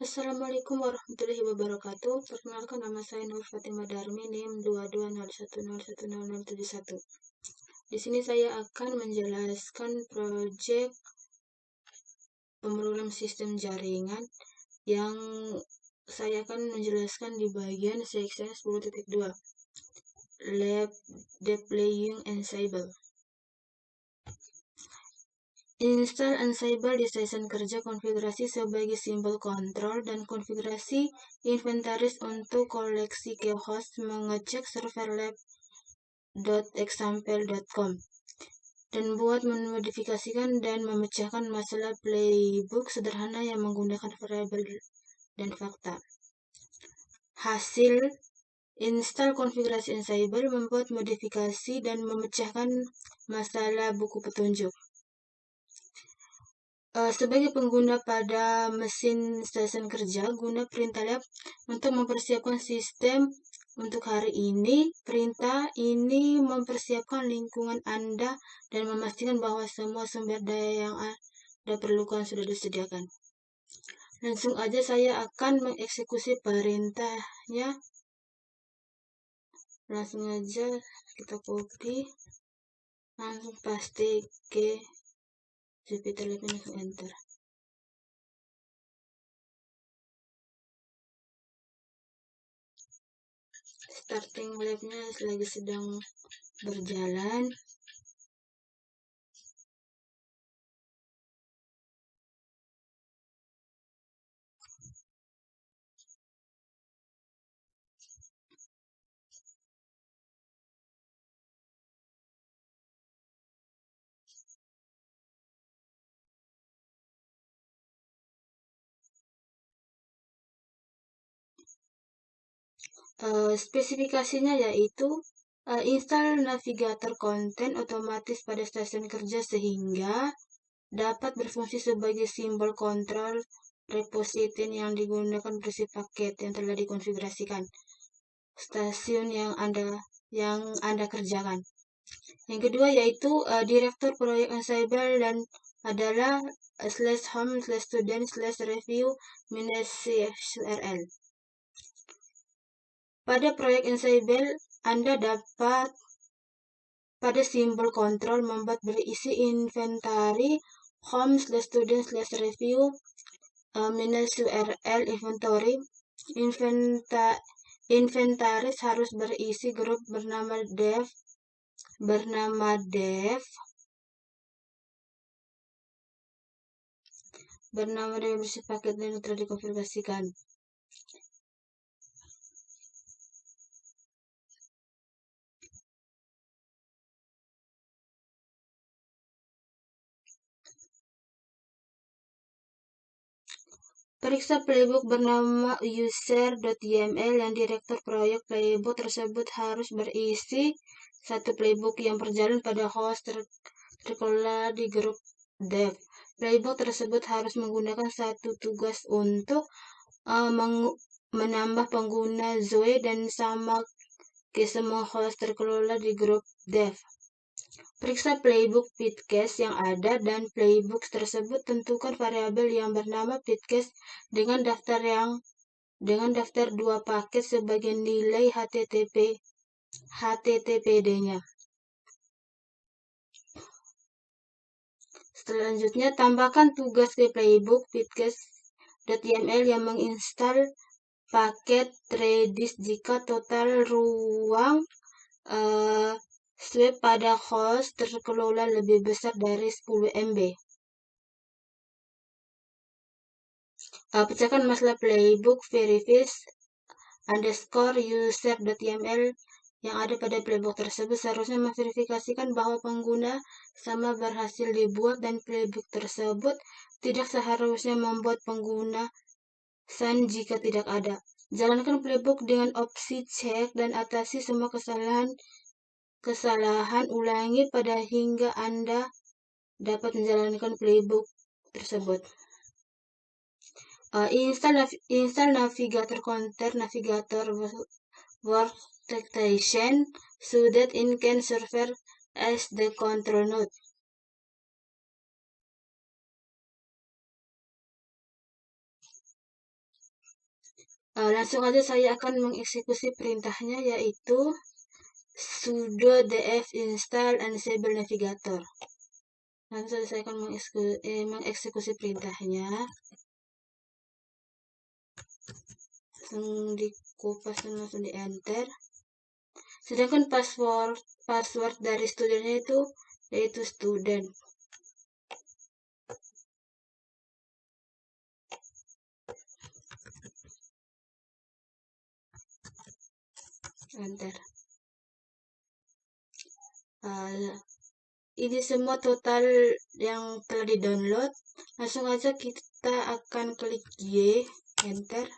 Assalamualaikum warahmatullahi wabarakatuh. Perkenalkan, nama saya Nur Fatimah Darmi, NIM 2201010071. Di sini saya akan menjelaskan proyek pemrogram sistem jaringan yang saya akan menjelaskan di bagian section 10.2 Lab Deploying Ansible. Install Ansible di stasiun kerja, konfigurasi sebagai simbol kontrol, dan konfigurasi inventaris untuk koleksi ke host, mengecek server lab.example.com, dan buat memodifikasikan dan memecahkan masalah playbook sederhana yang menggunakan variabel dan fakta. Hasil install konfigurasi Ansible, membuat modifikasi dan memecahkan masalah buku petunjuk. Sebagai pengguna pada mesin stasiun kerja, guna perintah lab untuk mempersiapkan sistem untuk hari ini. Perintah ini mempersiapkan lingkungan Anda dan memastikan bahwa semua sumber daya yang Anda perlukan sudah disediakan. Langsung aja saya akan mengeksekusi perintahnya. Langsung aja kita copy, langsung paste ke Jupyter Lab, langsung enter. Starting labnya lagi sedang berjalan. Spesifikasinya yaitu install navigator konten otomatis pada stasiun kerja sehingga dapat berfungsi sebagai simbol kontrol repository yang digunakan berisi paket yang telah dikonfigurasikan stasiun yang Anda kerjakan. Yang kedua yaitu direktur proyek Ansible dan adalah /home/student/review-url. Pada proyek Ansible, Anda dapat pada simbol kontrol membuat berisi inventari home/student/review-url inventory. Inventaris harus berisi grup bernama dev berisi paket yang telah dikonfigurasikan. Periksa playbook bernama user.yml yang direktur proyek. Playbook tersebut harus berisi satu playbook yang berjalan pada host terkelola di grup dev. Playbook tersebut harus menggunakan satu tugas untuk menambah pengguna Zoe dan sama ke semua host terkelola di grup dev. Periksa playbook pitcast yang ada dan playbook tersebut tentukan variabel yang bernama pitcast dengan daftar 2 paket sebagai nilai HTTPD-nya. Selanjutnya, tambahkan tugas ke playbook pitcast.yml yang menginstal paket Redis jika total ruang swap pada host terkelola lebih besar dari 10 MB. Pecahkan masalah playbook verifies_user.yml yang ada pada playbook tersebut seharusnya memverifikasikan bahwa pengguna sama berhasil dibuat dan playbook tersebut tidak seharusnya membuat pengguna san jika tidak ada. Jalankan playbook dengan opsi cek dan atasi semua kesalahan ulangi pada hingga Anda dapat menjalankan playbook tersebut. Install navigator konten, navigator workstation so that it can serve as the control node. Langsung aja saya akan mengeksekusi perintahnya, yaitu sudo df install Ansible Navigator. Langsung saja saya akan mengeksekusi perintahnya. Langsung di kopas dan langsung di enter. Sedangkan password dari studentnya itu yaitu student. Enter. Ini semua total yang telah di-download. Langsung aja kita akan klik Y, enter.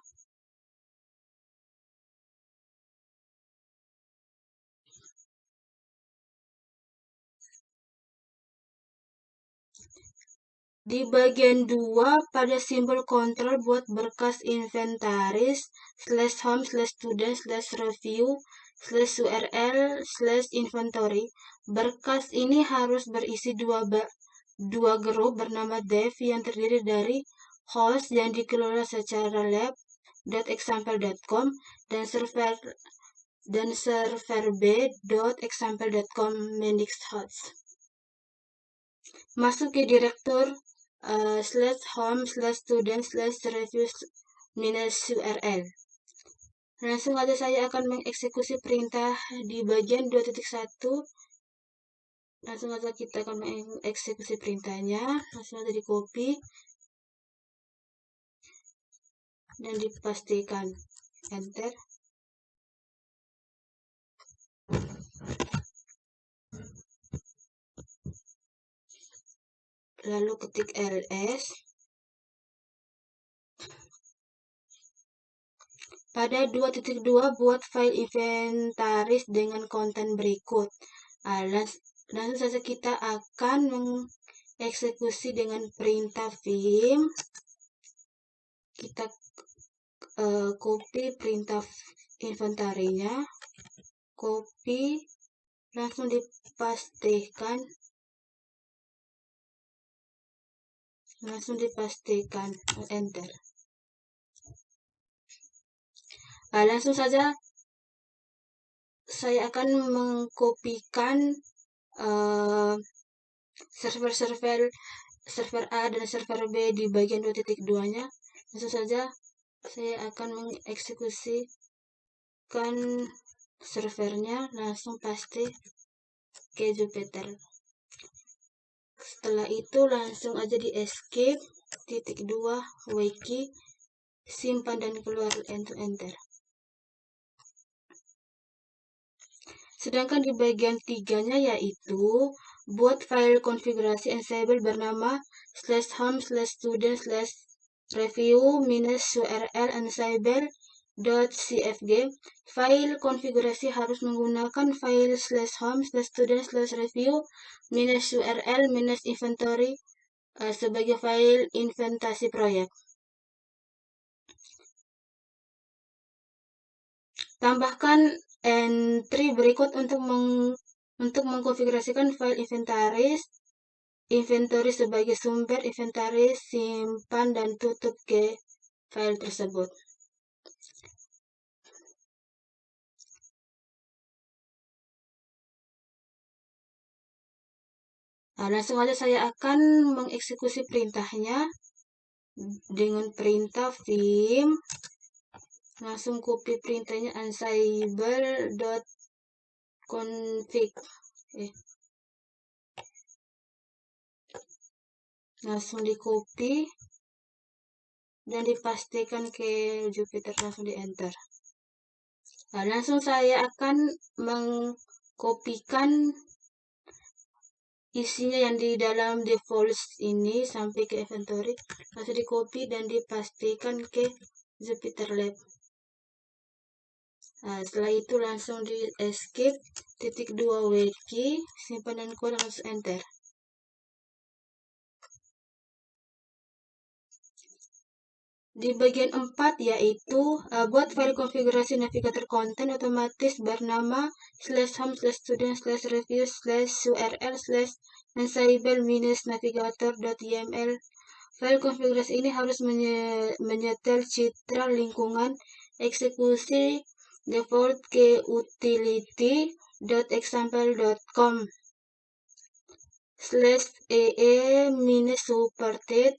Di bagian 2 pada simbol kontrol buat berkas inventaris /home/student/review/url/inventory. Berkas ini harus berisi dua grup bernama dev yang terdiri dari host yang dikelola secara lab.example.com dan server b.example.com manix-host. Masuk ke direktur /home/student/review-url. Langsung aja saya akan mengeksekusi perintah di bagian 2.1. Langsung aja kita akan mengeksekusi perintahnya. Langsung aja di copy dan dipastikan, enter. Lalu ketik ls. Pada 2.2 buat file inventaris dengan konten berikut. Langsung saja kita akan mengeksekusi dengan perintah vim. Kita copy perintah inventarinya, copy, langsung dipastikan, enter. Langsung saja saya akan mengkopikan server A dan server B di bagian 2.2-nya. Langsung saja saya akan mengeksekusikan servernya, langsung paste ke Jupyter. Setelah itu langsung aja di escape, /2 wiki, simpan dan keluar, enter. Sedangkan di bagian 3-nya yaitu buat file konfigurasi Ansible bernama /home/student/review-url Ansible.cfg. File konfigurasi harus menggunakan file /home/student/review-url-inventory sebagai file inventasi proyek. Tambahkan entry berikut untuk mengkonfigurasikan file inventaris sebagai sumber inventaris, simpan dan tutup ke file tersebut. Langsung aja saya akan mengeksekusi perintahnya dengan perintah vim. Langsung copy perintahnya ansible.config. Langsung di copy dan dipastikan ke Jupyter, langsung di enter. Langsung saya akan mengkopikan isinya yang di dalam default ini sampai ke inventory, langsung di copy dan dipastikan ke Jupyter Lab. Setelah itu langsung di escape, /2 wiki, simpan dan keluar, langsung enter. Di bagian 4 yaitu buat file konfigurasi navigator konten otomatis bernama /home/student/review/url/ansible-navigator.yml. File konfigurasi ini harus menyetel citra lingkungan eksekusi default ke utility.example.com/ee-supported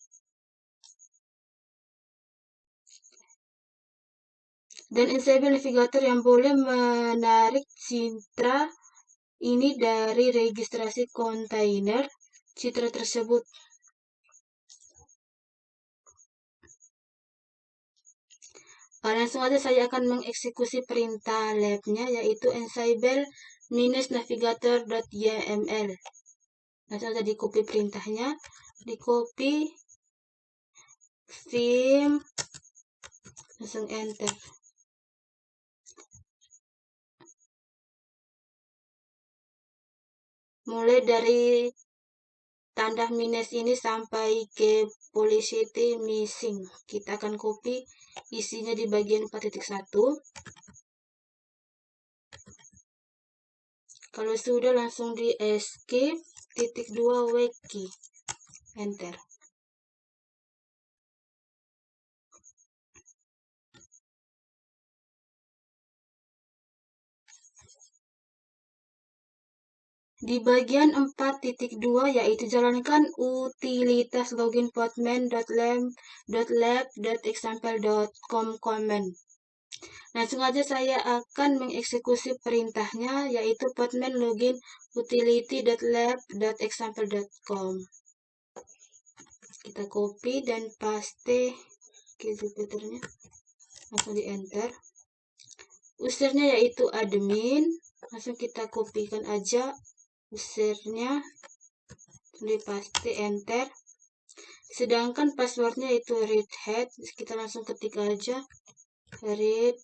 dan ensemble navigator yang boleh menarik citra ini dari registrasi kontainer citra tersebut. Langsung aja saya akan mengeksekusi perintah labnya, yaitu ensemble-navigator.yml. Langsung aja di copy perintahnya, di copy vim, langsung enter. Mulai dari tanda minus ini sampai ke polycity missing. Kita akan copy isinya di bagian 4.1. Kalau sudah langsung di escape .2 wiki. Enter. Di bagian 4.2 yaitu jalankan utilitas login postman.lab.example.com command. Langsung aja saya akan mengeksekusi perintahnya, yaitu postman login utility.lab.example.com. Kita copy dan paste ke Jupyternya. Langsung di enter. Usernya yaitu admin. Langsung kita kopikan aja usernya, di paste, enter. Sedangkan passwordnya itu read hat, kita langsung ketik aja read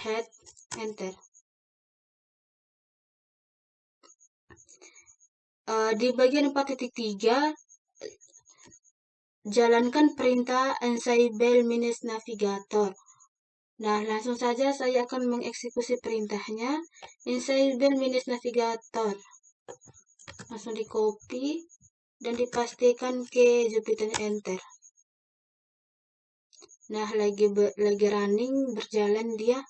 hat, enter. Di bagian 4.3 jalankan perintah ensemble-navigator. Nah, langsung saja saya akan mengeksekusi perintahnya, ensemble-navigator. Langsung di copy dan dipastikan ke Jupyter, enter. Nah, lagi running, berjalan dia.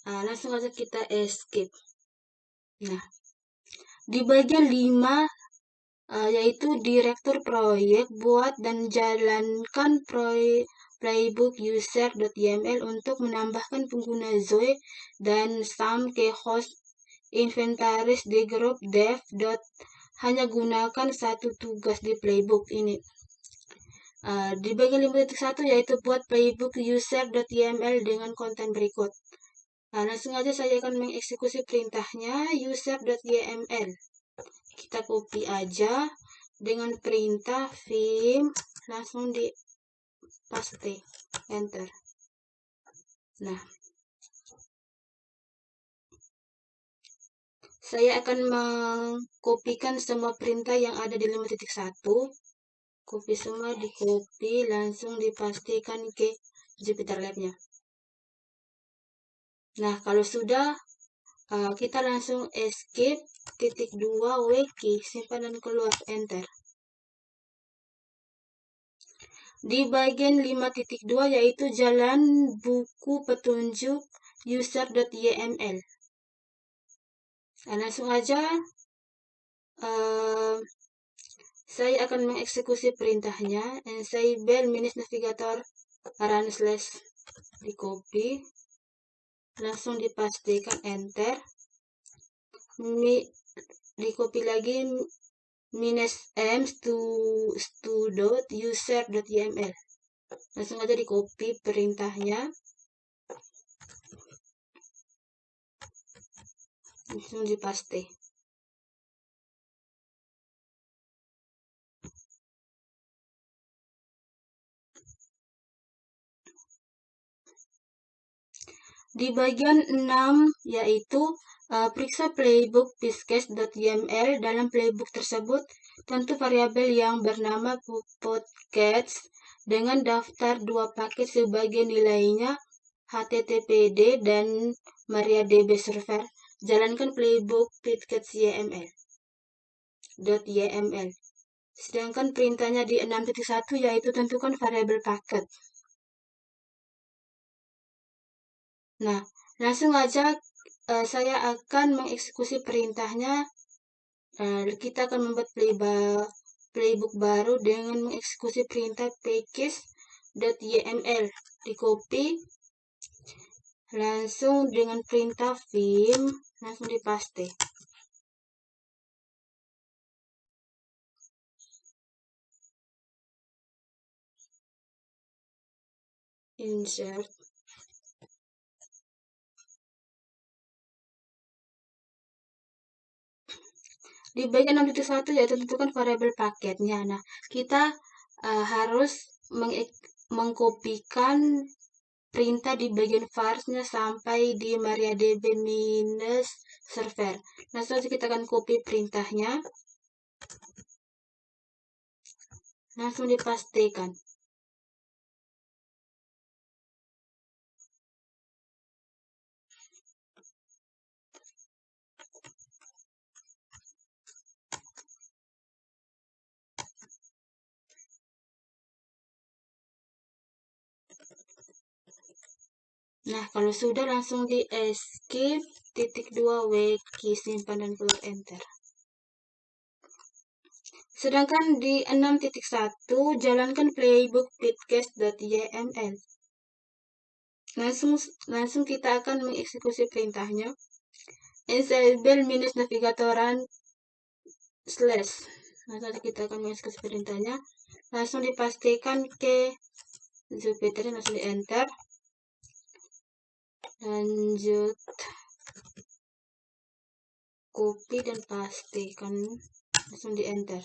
Langsung aja kita escape. Nah, di bagian 5 yaitu direktur proyek, buat dan jalankan playbook user.yml untuk menambahkan pengguna Zoe dan Sam ke host inventaris di grup dev. Hanya gunakan satu tugas di playbook ini. Di bagian 5.1 yaitu buat playbook user.yml dengan konten berikut. Langsung aja saya akan mengeksekusi perintahnya, user.yml. Kita copy aja dengan perintah vim, langsung di paste, enter. Nah, saya akan mengkopikan semua perintah yang ada di 5.1. Copy semua, di copy, langsung dipastikan ke Jupyter Lab-nya. Nah, kalau sudah, kita langsung escape .2 wiki, simpan dan keluar, enter. Di bagian 5.2 yaitu jalan buku petunjuk user.yml. Langsung aja saya akan mengeksekusi perintahnya, ensemble-navigator run / di copy, langsung dipastikan, enter. Di copy lagi -m stu.user.yml. Langsung aja di copy perintahnya, langsung dipaste. Di bagian 6 yaitu periksa playbook piscast.yml. Dalam playbook tersebut tentu variabel yang bernama podcast dengan daftar 2 paket sebagai nilainya HTTPD dan MariaDB server. Jalankan playbook podcast YML. Sedangkan perintahnya di 6.1 yaitu tentukan variabel paket. Nah, langsung aja saya akan mengeksekusi perintahnya. Kita akan membuat playbook baru dengan mengeksekusi perintah package.yml. Di copy, langsung dengan perintah vim, langsung dipaste. Insert. Di bagian 6.1 yaitu tentukan variabel paketnya. Nah, kita harus mengkopikan perintah di bagian varsnya sampai di MariaDB minus server. Nah, setelah kita akan copy perintahnya, langsung dipastikan. Nah, kalau sudah langsung di escape, .2 wiki, simpan dan keluar enter. Sedangkan di 6.1 jalankan playbook podcast.yml. Langsung kita akan mengeksekusi perintahnya. Ensemble minus navigatoran slash. Nanti kita akan mengeksekusi perintahnya. Langsung dipastikan ke Jupyter, langsung di enter. Lanjut copy dan pastikan, langsung di enter.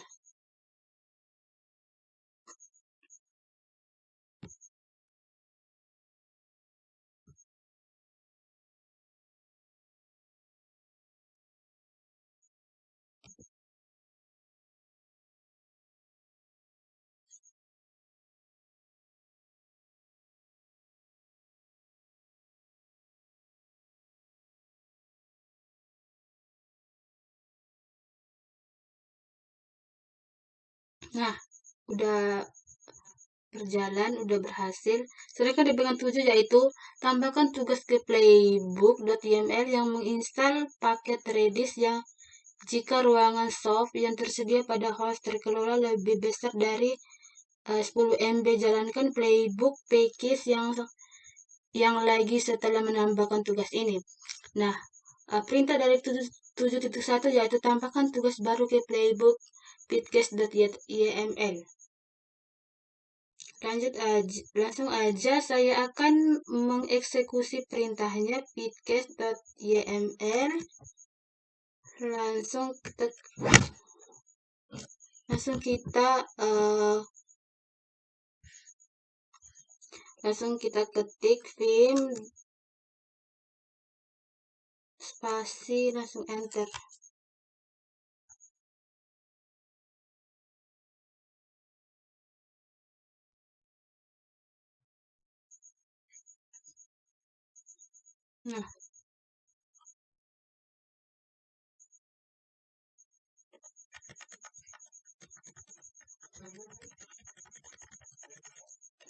Nah, udah berjalan, udah berhasil. Sedangkan di bagian 7 yaitu tambahkan tugas ke playbook.yml yang menginstal paket Redis yang jika ruangan soft yang tersedia pada host terkelola lebih besar dari 10 MB. Jalankan playbook package yang lagi setelah menambahkan tugas ini. Nah, perintah dari 7.1 yaitu tambahkan tugas baru ke playbook podcast.yml. Langsung aja saya akan mengeksekusi perintahnya podcast.yml. Langsung kita ketik vim spasi, langsung enter. Nah,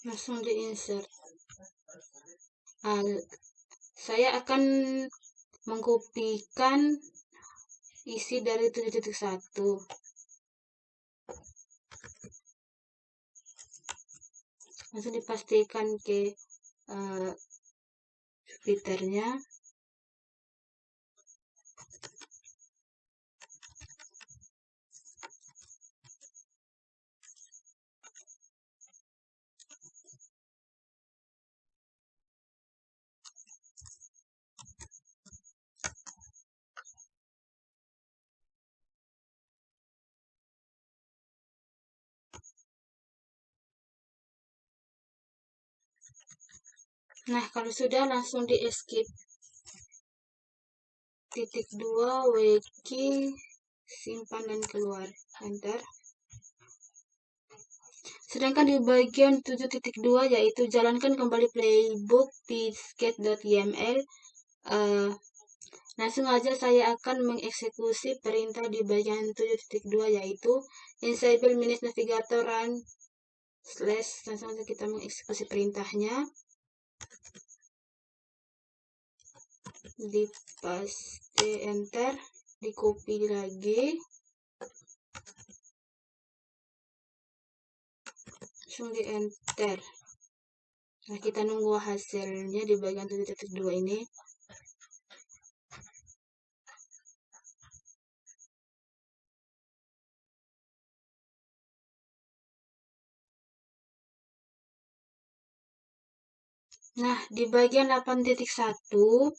langsung di insert. Saya akan mengkopikan isi dari 7.1. Langsung dipastikan ke Jupyternya. Nah, kalau sudah langsung di escape. .2 wiki, simpan dan keluar, enter. Sedangkan di bagian 7.2 yaitu jalankan kembali playbook psket.yml. Langsung aja saya akan mengeksekusi perintah di bagian 7.2 yaitu ensemble minus navigator run slash. Langsung aja kita mengeksekusi perintahnya. Di paste, enter, di copy lagi, langsung di enter. Nah, kita nunggu hasilnya di bagian 7.2 ini. Nah, di bagian 8.1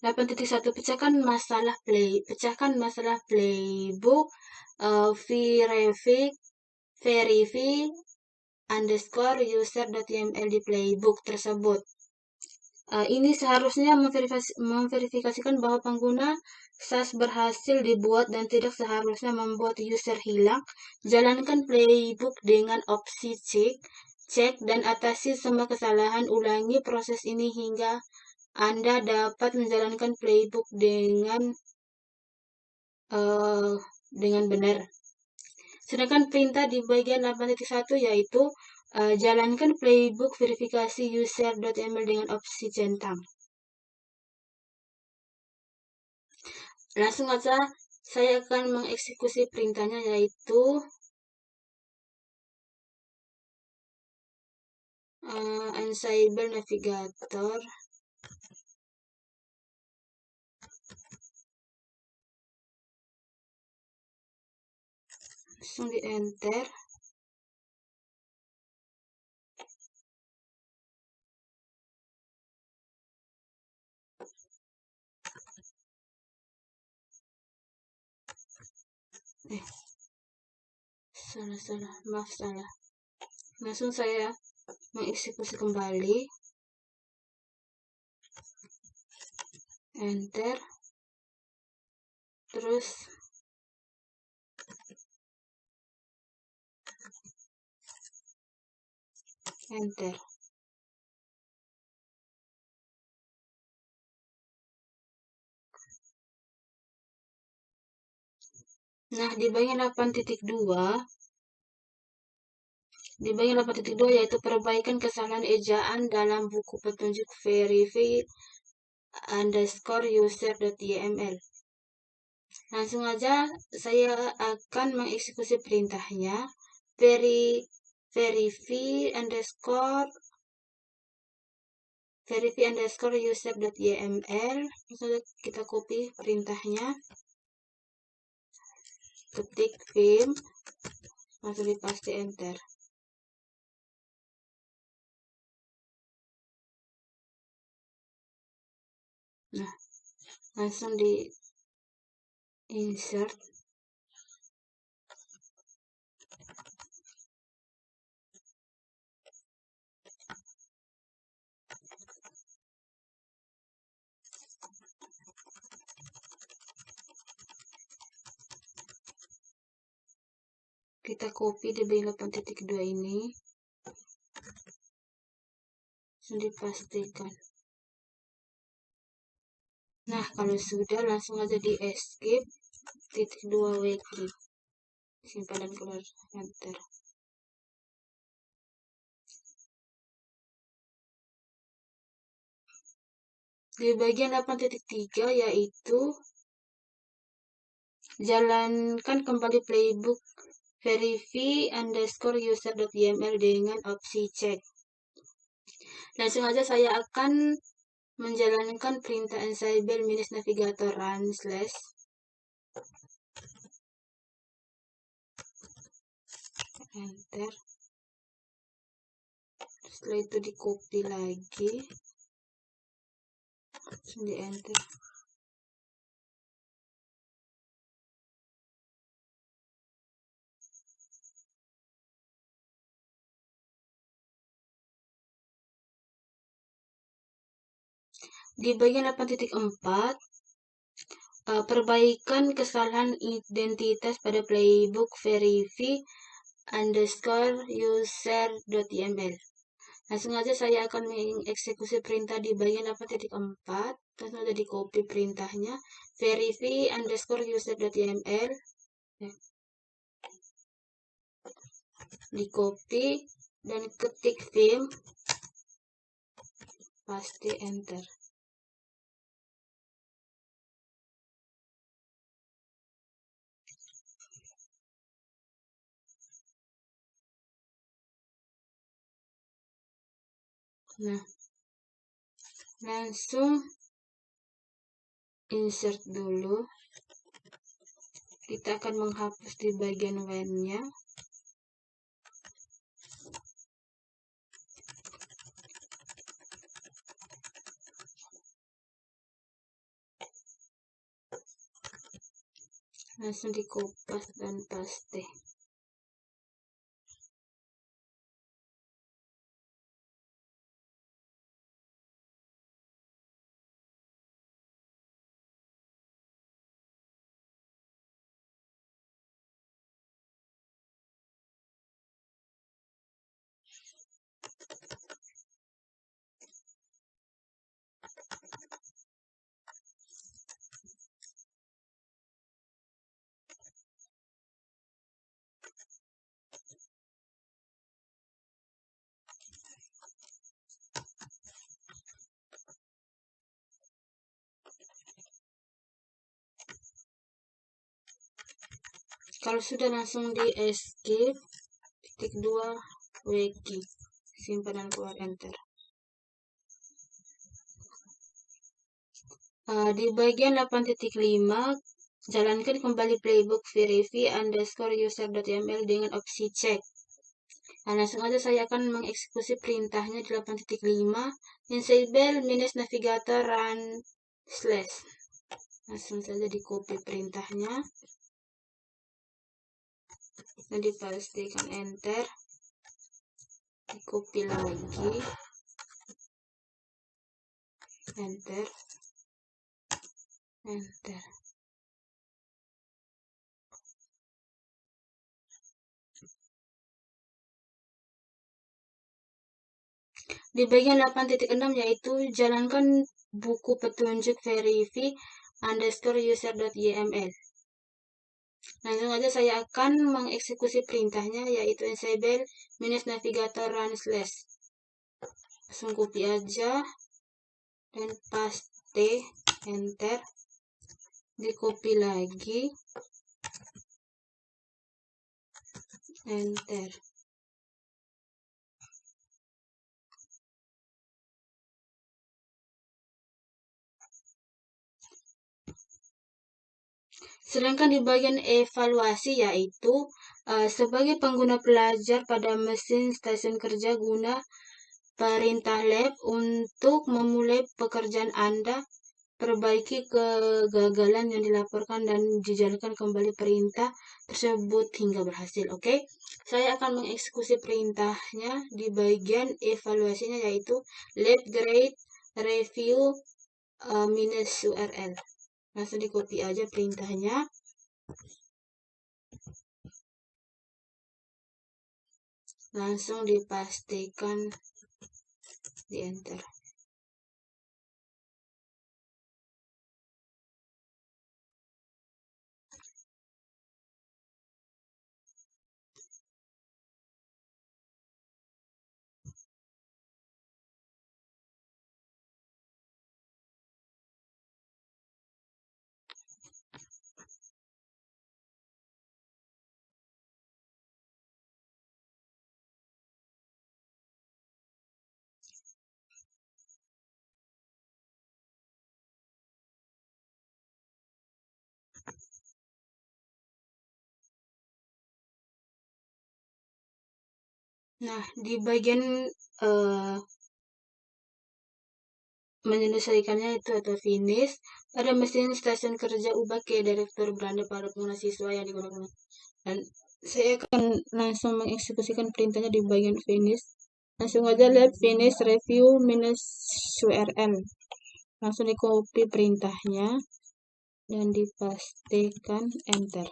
pecahkan masalah playbook verify underscore user.yml di playbook tersebut. Ini seharusnya memverifikasikan bahwa pengguna SAS berhasil dibuat dan tidak seharusnya membuat user hilang. Jalankan playbook dengan opsi cek dan atasi semua kesalahan. Ulangi proses ini hingga Anda dapat menjalankan playbook dengan benar. Sedangkan perintah di bagian 8.1 yaitu jalankan playbook verifikasi user.yml dengan opsi centang. Langsung aja saya akan mengeksekusi perintahnya yaitu ensemble navigator langsung di enter. Salah. Langsung saya mengeksekusi kembali, enter, terus enter. Nah, di bagian 8.2 yaitu perbaikan kesalahan ejaan dalam buku petunjuk verify underscore user.yml. Langsung aja saya akan mengeksekusi perintahnya verify underscore user.yml. Langsung kita copy perintahnya, ketik vim, langsung di paste, enter. Nah, langsung di insert. Kita copy di bagian 8.2 ini, langsung dipastikan. Nah, kalau sudah langsung aja di escape, titik 2 wiki, simpan dan keluar, enter. Di bagian 8.3 yaitu jalankan kembali playbook verify underscore user.yml dengan opsi cek. Langsung aja saya akan menjalankan perintah ensemble minus navigator run slash. Enter. Setelah itu di copy lagi, langsung di enter. Di bagian 8.4 perbaikan kesalahan identitas pada playbook verify underscore user.yml. Langsung aja saya akan mengeksekusi perintah di bagian 8.4. Langsung aja di copy perintahnya verify underscore user.yml, di copy dan ketik vim, paste enter. Nah, langsung insert dulu. Kita akan menghapus di bagian when-nya. Langsung di kopas dan paste. Kalau sudah langsung di escape, titik 2 wiki, simpan dan keluar enter. Di bagian 8.5, jalankan kembali playbook verify underscore user.yml dengan opsi cek. Nah, langsung aja saya akan mengeksekusi perintahnya di 8.5 disable minus navigator run slash. Langsung saja di copy perintahnya dan dipastikan enter, di copy lagi, enter, enter. Di bagian 8.6 yaitu jalankan buku petunjuk verify underscore user.yml. Langsung aja saya akan mengeksekusi perintahnya yaitu enable minus navigator run slash. Langsung copy aja dan paste enter, di copy lagi, enter. Sedangkan di bagian evaluasi yaitu sebagai pengguna pelajar pada mesin stasiun kerja guna perintah lab untuk memulai pekerjaan Anda, perbaiki kegagalan yang dilaporkan dan dijalankan kembali perintah tersebut hingga berhasil. Oke, saya akan mengeksekusi perintahnya di bagian evaluasinya yaitu lab grade review minus URL. Langsung di copy aja perintahnya. Langsung dipastikan di enter. Nah, di bagian menyelesaikannya itu atau finish, pada mesin stasiun kerja ubah ke direktur beranda pada pengguna siswa yang digunakan. Dan saya akan langsung mengeksekusikan perintahnya di bagian finish. Langsung aja lihat finish review minus URL. Langsung di copy perintahnya dan dipastikan enter.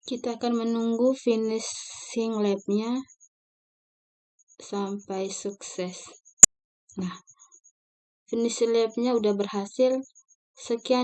Kita akan menunggu finishing lab-nya sampai sukses. Nah, finishing lab-nya udah berhasil. Sekian